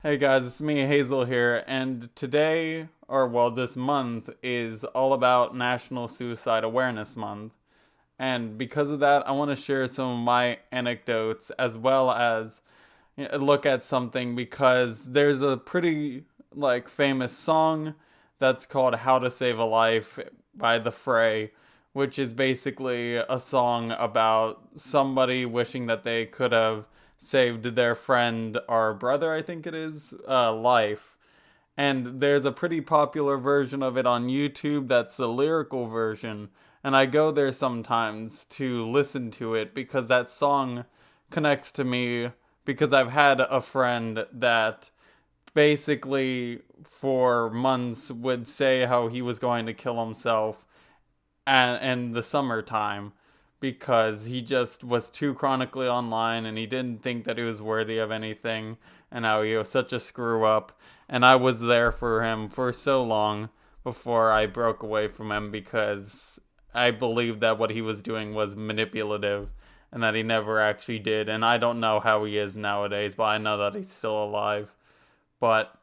Hey guys, it's me, Hazel here, and today, this month, is all about National Suicide Awareness Month. And because of that, I want to share some of my anecdotes as well as look at something because there's a pretty famous song that's called How to Save a Life by the Fray, which is basically a song about somebody wishing that they could have saved their friend or brother, I think it is, life. And there's a pretty popular version of it on YouTube that's the lyrical version. And I go there sometimes to listen to it because that song connects to me because I've had a friend that basically for months would say how he was going to kill himself in the summertime because he just was too chronically online and he didn't think that he was worthy of anything and how he was such a screw up. And I was there for him for so long before I broke away from him because I believed that what he was doing was manipulative and that he never actually did. And I don't know how he is nowadays, but I know that he's still alive. But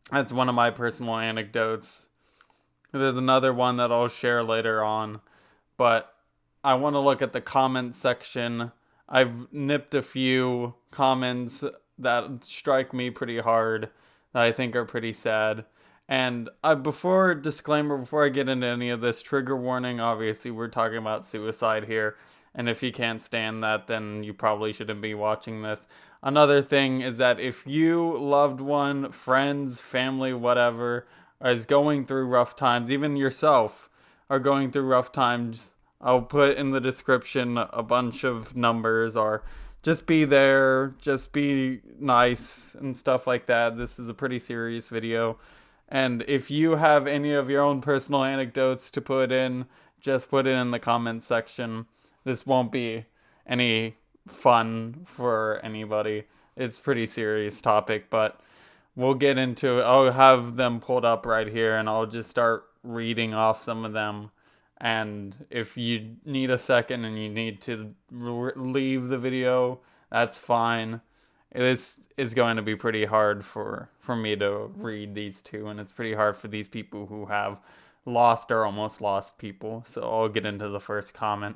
that's one of my personal anecdotes. There's another one that I'll share later on, but I want to look at the comment section. I've nipped a few comments that strike me pretty hard that I think are pretty sad. And before I get into any of this, trigger warning, obviously we're talking about suicide here. And if you can't stand that, then you probably shouldn't be watching this. Another thing is that if you, loved one, friends, family, whatever, is going through rough times, even yourself are going through rough times, I'll put in the description a bunch of numbers, or just be there, just be nice and stuff like that. This is a pretty serious video. And if you have any of your own personal anecdotes to put in, just put it in the comments section. This won't be any fun for anybody. It's a pretty serious topic, but we'll get into it. I'll have them pulled up right here and I'll just start reading off some of them. And if you need a second and you need to leave the video, that's fine. This is going to be pretty hard for me to read these two, and it's pretty hard for these people who have lost or almost lost people. So I'll get into the first comment.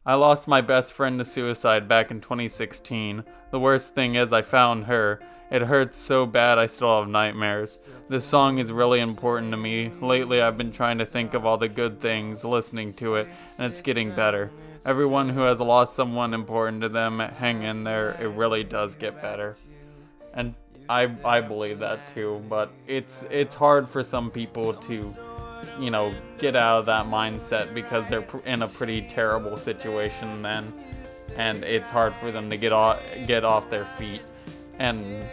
I lost my best friend to suicide back in 2016. The worst thing is I found her. It hurts so bad I still have nightmares. This song is really important to me. Lately I've been trying to think of all the good things, listening to it, and it's getting better. Everyone who has lost someone important to them, hang in there. It really does get better. And I believe that too, but it's hard for some people to get out of that mindset because they're in a pretty terrible situation then, and it's hard for them to get off their feet, and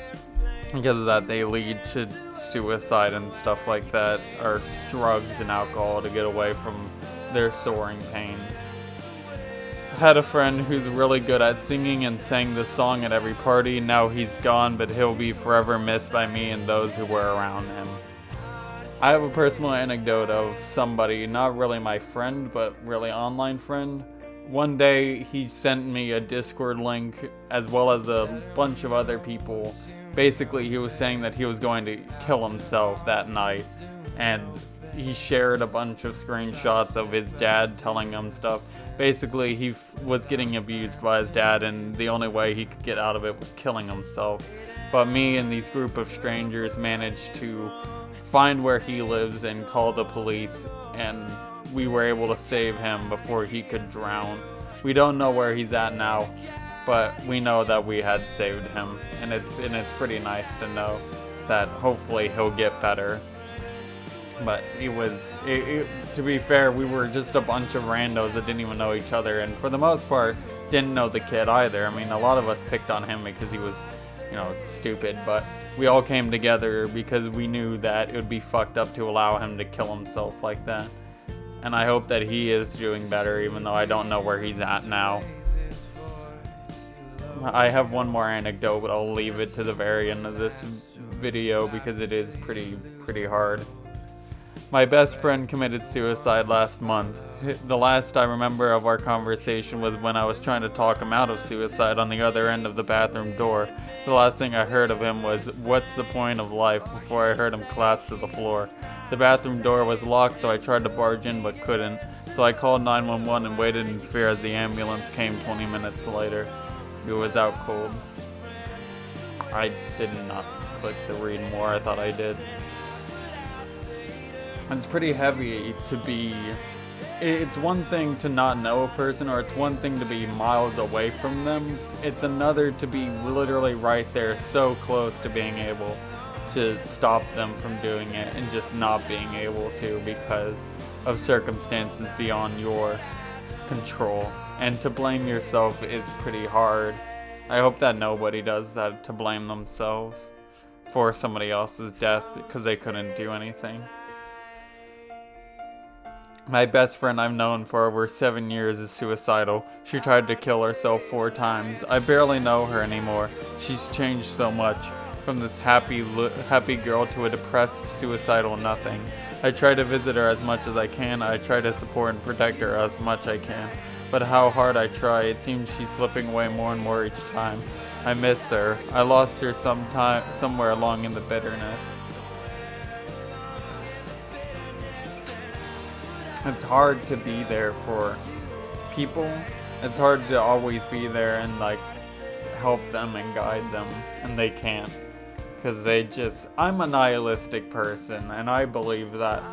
because of that they lead to suicide and stuff like that, or drugs and alcohol to get away from their soaring pains. I had a friend who's really good at singing and sang this song at every party. Now he's gone, but he'll be forever missed by me and those who were around him. I have a personal anecdote of somebody, not really my friend, but really online friend. One day he sent me a Discord link as well as a bunch of other people. Basically, he was saying that he was going to kill himself that night, and he shared a bunch of screenshots of his dad telling him stuff. Basically, he was getting abused by his dad, and the only way he could get out of it was killing himself. But me and these group of strangers managed to find where he lives and call the police, and we were able to save him before he could drown. We don't know where he's at now, but we know that we had saved him, and it's pretty nice to know that hopefully he'll get better. But to be fair, we were just a bunch of randos that didn't even know each other, and for the most part didn't know the kid either. I mean, a lot of us picked on him because he was stupid, but we all came together because we knew that it would be fucked up to allow him to kill himself like that. And I hope that he is doing better, even though I don't know where he's at now. I have one more anecdote, but I'll leave it to the very end of this video because it is pretty hard. My best friend committed suicide last month. The last I remember of our conversation was when I was trying to talk him out of suicide on the other end of the bathroom door. The last thing I heard of him was, "What's the point of life?" before I heard him collapse to the floor. The bathroom door was locked, so I tried to barge in but couldn't. So I called 911 and waited in fear as the ambulance came 20 minutes later. It was out cold. I did not click the read more. I thought I did. It's pretty heavy to be... It's one thing to not know a person, or it's one thing to be miles away from them. It's another to be literally right there, so close to being able to stop them from doing it and just not being able to because of circumstances beyond your control. And to blame yourself is pretty hard. I hope that nobody does that, to blame themselves for somebody else's death because they couldn't do anything. My best friend I've known for over 7 years is suicidal. She tried to kill herself 4 times. I barely know her anymore. She's changed so much, from this happy girl to a depressed, suicidal nothing. I try to visit her as much as I can. I try to support and protect her as much as I can. But how hard I try, it seems she's slipping away more and more each time. I miss her. I lost her somewhere along in the bitterness. It's hard to be there for people. It's hard to always be there and help them and guide them, and they can't. Because I'm a nihilistic person, and I believe that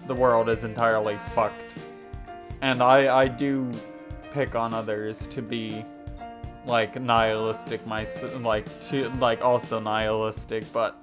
the world is entirely fucked. And I do pick on others to be nihilistic, also nihilistic, but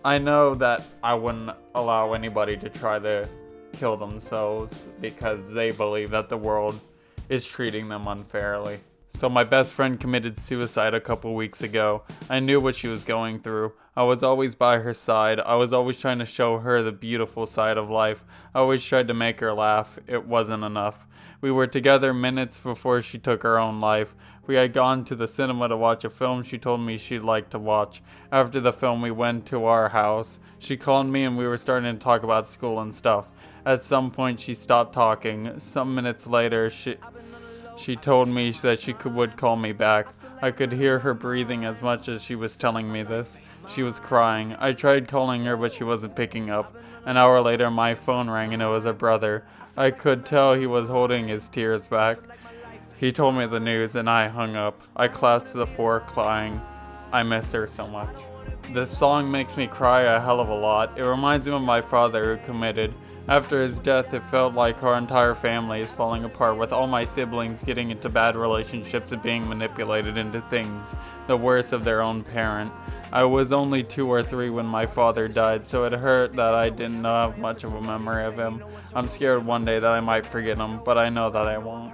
I know that I wouldn't allow anybody to try to kill themselves because they believe that the world is treating them unfairly. So my best friend committed suicide a couple weeks ago. I knew what she was going through. I was always by her side. I was always trying to show her the beautiful side of life. I always tried to make her laugh. It wasn't enough. We were together minutes before she took her own life. We had gone to the cinema to watch a film she told me she'd like to watch. After the film, we went to our house. She called me and we were starting to talk about school and stuff. At some point, she stopped talking. Some minutes later, she told me that she would call me back. I could hear her breathing as much as she was telling me this. She was crying. I tried calling her, but she wasn't picking up. An hour later, my phone rang and it was her brother. I could tell he was holding his tears back. He told me the news and I hung up. I clasped the floor crying. I miss her so much. This song makes me cry a hell of a lot. It reminds me of my father who committed. After his death, it felt like our entire family is falling apart, with all my siblings getting into bad relationships and being manipulated into things, the worst of their own parent. I was only 2 or 3 when my father died, so it hurt that I didn't have much of a memory of him. I'm scared one day that I might forget him, but I know that I won't.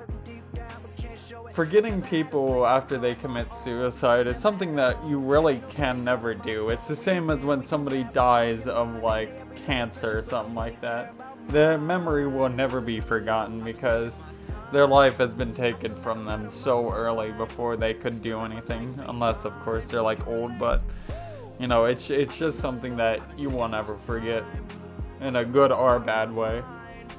Forgetting people after they commit suicide is something that you really can never do. It's the same as when somebody dies of cancer or something like that. Their memory will never be forgotten because their life has been taken from them so early before they could do anything, unless of course they're old, but it's just something that you will never forget in a good or bad way.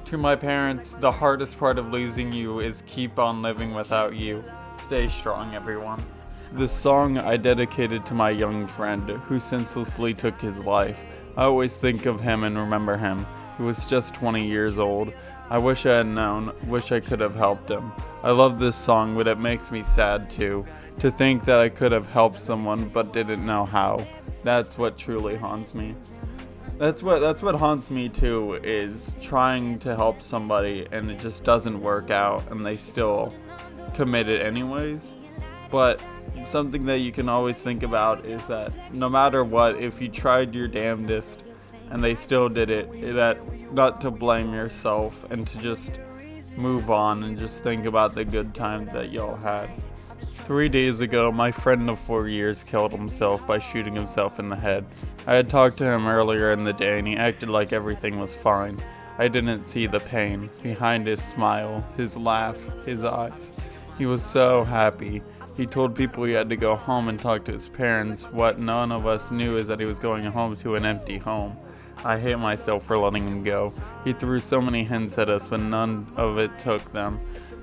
To my parents, the hardest part of losing you is keep on living without you. Stay strong, everyone. This song I dedicated to my young friend who senselessly took his life. I always think of him and remember him. He was just 20 years old. I wish I had known, wish I could have helped him. I love this song, but it makes me sad too. To think that I could have helped someone but didn't know how. That's what truly haunts me. That's what haunts me too, is trying to help somebody and it just doesn't work out and they still commit it anyways. But something that you can always think about is that no matter what, if you tried your damnedest and they still did it, that not to blame yourself and to just move on and just think about the good times that y'all had. 3 days ago, my friend of 4 years killed himself by shooting himself in the head. I had talked to him earlier in the day and he acted like everything was fine. I didn't see the pain behind his smile, his laugh, his eyes. He was so happy. He told people he had to go home and talk to his parents. What none of us knew is that he was going home to an empty home. I hate myself for letting him go. He threw so many hints at us, but none of it took them.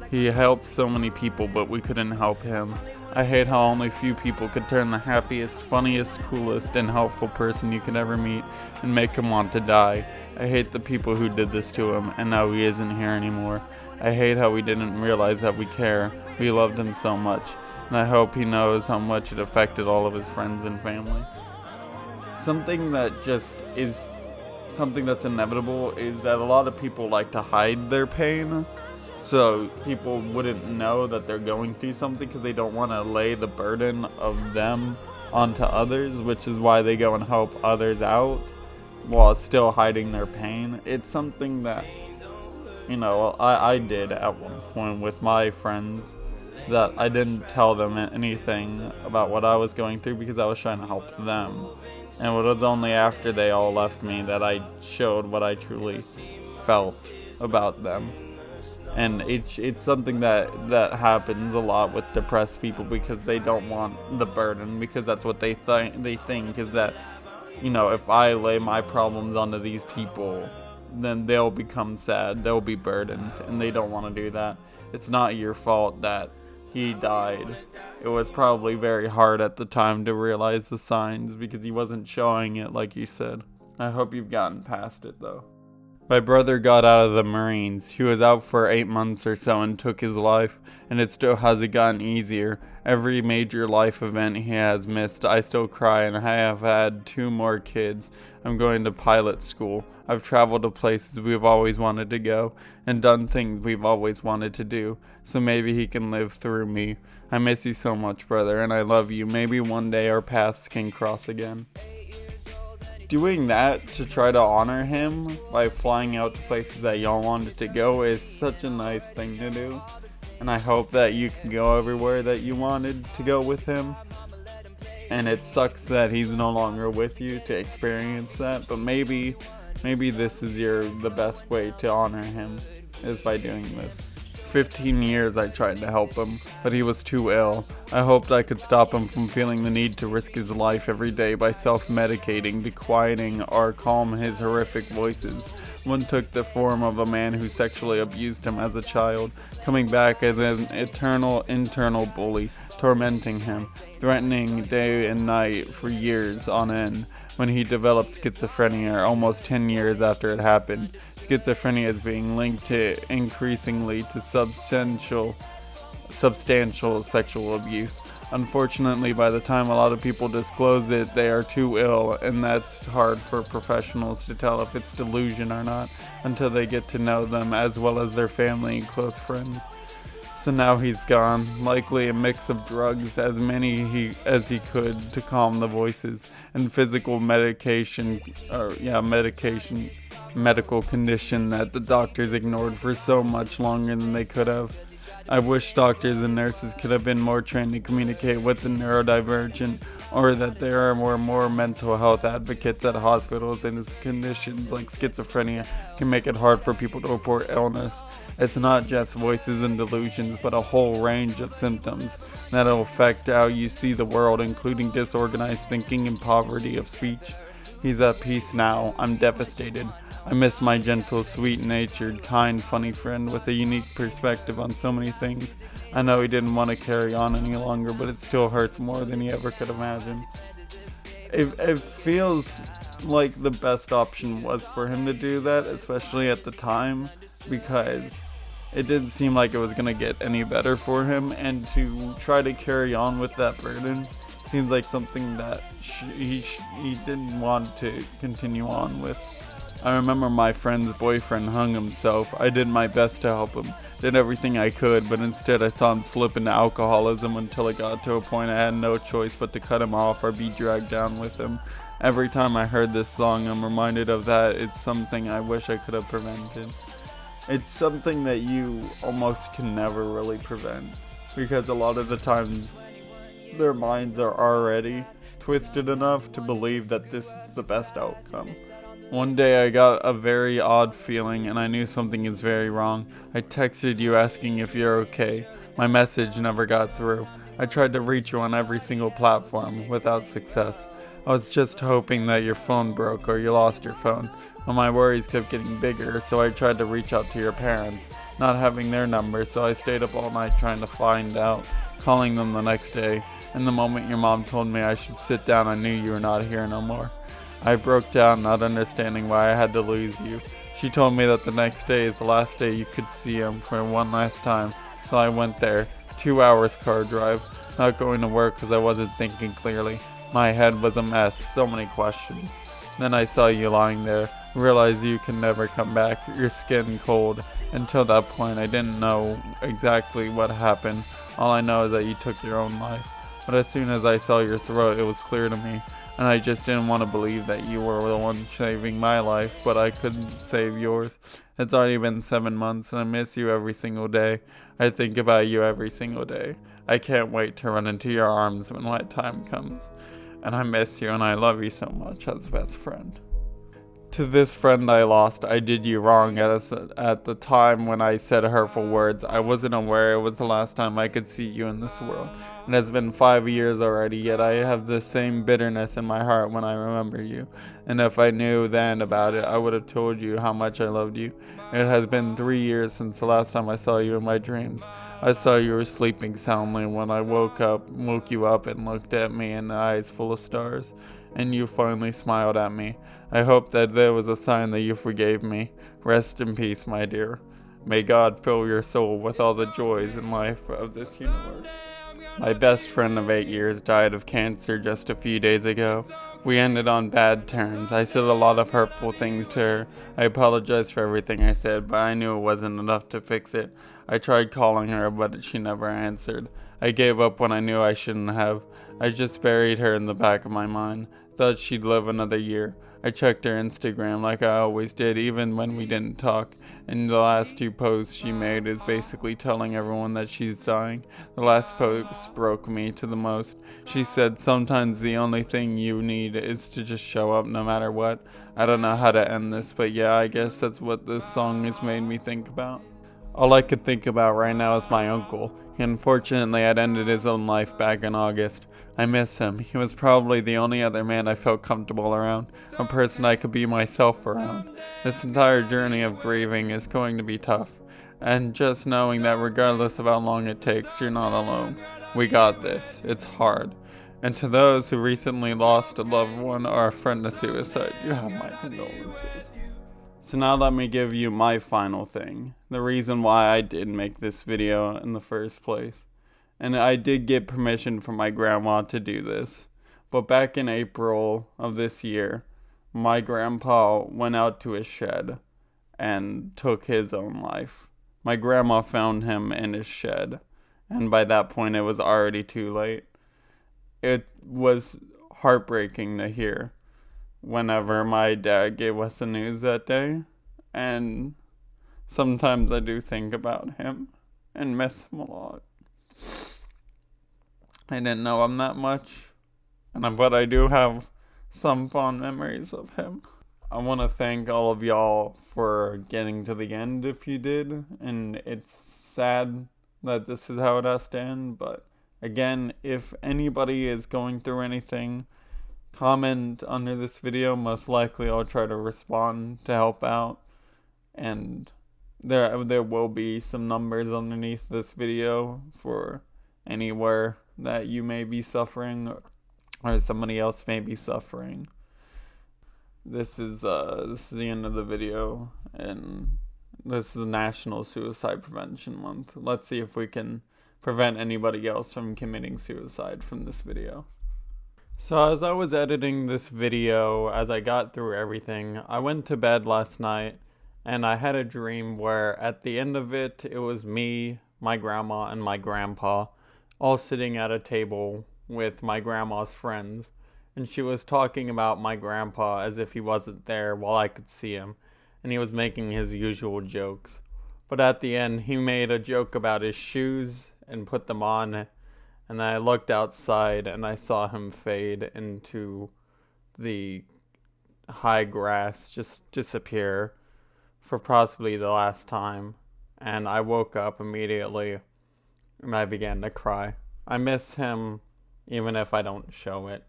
He helped so many people, but we couldn't help him. I hate how only few people could turn the happiest, funniest, coolest, and helpful person you could ever meet and make him want to die. I hate the people who did this to him, and now he isn't here anymore. I hate how we didn't realize that we care. We loved him so much, and I hope he knows how much it affected all of his friends and family. Something that just is something that's inevitable is that a lot of people like to hide their pain, so people wouldn't know that they're going through something because they don't want to lay the burden of them onto others, which is why they go and help others out while still hiding their pain. It's something that, I did at one point with my friends, that I didn't tell them anything about what I was going through because I was trying to help them. And it was only after they all left me that I showed what I truly felt about them. And it's something that happens a lot with depressed people because they don't want the burden, because that's what they think is that, if I lay my problems onto these people, then they'll become sad, they'll be burdened, and they don't want to do that. It's not your fault that he died. It was probably very hard at the time to realize the signs because he wasn't showing it like you said. I hope you've gotten past it though. My brother got out of the Marines. He was out for 8 months or so and took his life, and it still hasn't gotten easier. Every major life event he has missed, I still cry, and I have had 2 more kids. I'm going to pilot school. I've traveled to places we've always wanted to go, and done things we've always wanted to do, so maybe he can live through me. I miss you so much, brother, and I love you. Maybe one day our paths can cross again. Doing that to try to honor him by flying out to places that y'all wanted to go is such a nice thing to do. And I hope that you can go everywhere that you wanted to go with him. And it sucks that he's no longer with you to experience that. But maybe this is the best way to honor him, is by doing this. 15 years I tried to help him, but he was too ill. I hoped I could stop him from feeling the need to risk his life every day by self-medicating, be-quieting, or calm his horrific voices. One took the form of a man who sexually abused him as a child, coming back as an eternal internal bully, tormenting him, threatening day and night for years on end. When he developed schizophrenia almost 10 years after it happened. Schizophrenia is being linked to increasingly to substantial sexual abuse. Unfortunately, by the time a lot of people disclose it, they are too ill, and that's hard for professionals to tell if it's delusion or not until they get to know them as well as their family and close friends. So now he's gone, likely a mix of drugs, as many as he could to calm the voices, and physical medical condition that the doctors ignored for so much longer than they could have. I wish doctors and nurses could have been more trained to communicate with the neurodivergent, or that there were more mental health advocates at hospitals, and as conditions like schizophrenia can make it hard for people to report illness. It's not just voices and delusions, but a whole range of symptoms that'll affect how you see the world, including disorganized thinking and poverty of speech. He's at peace now. I'm devastated. I miss my gentle, sweet-natured, kind, funny friend with a unique perspective on so many things. I know he didn't want to carry on any longer, but it still hurts more than he ever could imagine. It feels like the best option was for him to do that, especially at the time, because it didn't seem like it was going to get any better for him, and to try to carry on with that burden seems like something that he didn't want to continue on with. I remember my friend's boyfriend hung himself. I did my best to help him, did everything I could, but instead I saw him slip into alcoholism until it got to a point I had no choice but to cut him off or be dragged down with him. Every time I heard this song, I'm reminded of that. It's something I wish I could have prevented. It's something that you almost can never really prevent, because a lot of the times their minds are already twisted enough to believe that this is the best outcome. One day I got a very odd feeling and I knew something is very wrong. I texted you asking if you're okay. My message never got through. I tried to reach you on every single platform without success. I was just hoping that your phone broke or you lost your phone. But my worries kept getting bigger, so I tried to reach out to your parents, not having their number, so I stayed up all night trying to find out, calling them the next day. And the moment your mom told me I should sit down, I knew you were not here no more. I broke down, not understanding why I had to lose you. She told me that the next day is the last day you could see him for one last time, so I went there. 2 hours car drive, not going to work because I wasn't thinking clearly. My head was a mess, so many questions. Then I saw you lying there, realized you can never come back, your skin cold. Until that point, I didn't know exactly what happened. All I know is that you took your own life. But as soon as I saw your throat, it was clear to me. And I just didn't want to believe that you were the one saving my life, but I couldn't save yours. It's already been 7 months, and I miss you every single day. I think about you every single day. I can't wait to run into your arms when my time comes. And I miss you, and I love you so much as best friend. To this friend I lost, I did you wrong. At the time when I said hurtful words, I wasn't aware it was the last time I could see you in this world. It has been 5 years already, yet I have the same bitterness in my heart when I remember you. And if I knew then about it, I would have told you how much I loved you. It has been 3 years since the last time I saw you in my dreams. I saw you were sleeping soundly when I woke you up and looked at me in the eyes full of stars. And you finally smiled at me. I hope that there was a sign that you forgave me. Rest in peace, my dear. May God fill your soul with all the joys in life of this universe. My best friend of 8 years died of cancer just a few days ago. We ended on bad terms. I said a lot of hurtful things to her. I apologized for everything I said, but I knew it wasn't enough to fix it. I tried calling her, but she never answered. I gave up when I knew I shouldn't have. I just buried her in the back of my mind. Thought she'd live another year. I checked her Instagram like I always did, even when we didn't talk. And the last 2 posts she made is basically telling everyone that she's dying. The last post broke me to the most. She said, sometimes the only thing you need is to just show up no matter what. I don't know how to end this, but yeah, I guess that's what this song has made me think about. All I could think about right now is my uncle. Unfortunately, had ended his own life back in August. I miss him. He was probably the only other man I felt comfortable around, a person I could be myself around. This entire journey of grieving is going to be tough, and just knowing that regardless of how long it takes, you're not alone. We got this. It's hard. And to those who recently lost a loved one or a friend to suicide, you have my condolences. So now let me give you my final thing. The reason why I did make this video in the first place. And I did get permission from my grandma to do this. But back in April of this year, my grandpa went out to his shed and took his own life. My grandma found him in his shed. And by that point, it was already too late. It was heartbreaking to hear whenever my dad gave us the news that day. And sometimes I do think about him and miss him a lot. I didn't know him that much, but I do have some fond memories of him. I want to thank all of y'all for getting to the end if you did, and it's sad that this is how it has to end, but again, if anybody is going through anything, comment under this video. Most likely I'll try to respond to help out, and there will be some numbers underneath this video for anywhere that you may be suffering or somebody else may be suffering. This is the end of the video, and this is National Suicide Prevention Month. Let's see if we can prevent anybody else from committing suicide from this video. So as I was editing this video, as I got through everything, I went to bed last night and I had a dream where at the end of it, it was me, my grandma, and my grandpa all sitting at a table with my grandma's friends. And she was talking about my grandpa as if he wasn't there while I could see him. And he was making his usual jokes. But at the end, he made a joke about his shoes and put them on. And I looked outside and I saw him fade into the high grass, just disappear for possibly the last time. And I woke up immediately and I began to cry. I miss him even if I don't show it.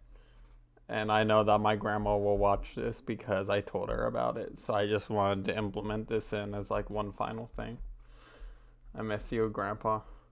And I know that my grandma will watch this because I told her about it. So I just wanted to implement this in as like one final thing. I miss you, Grandpa.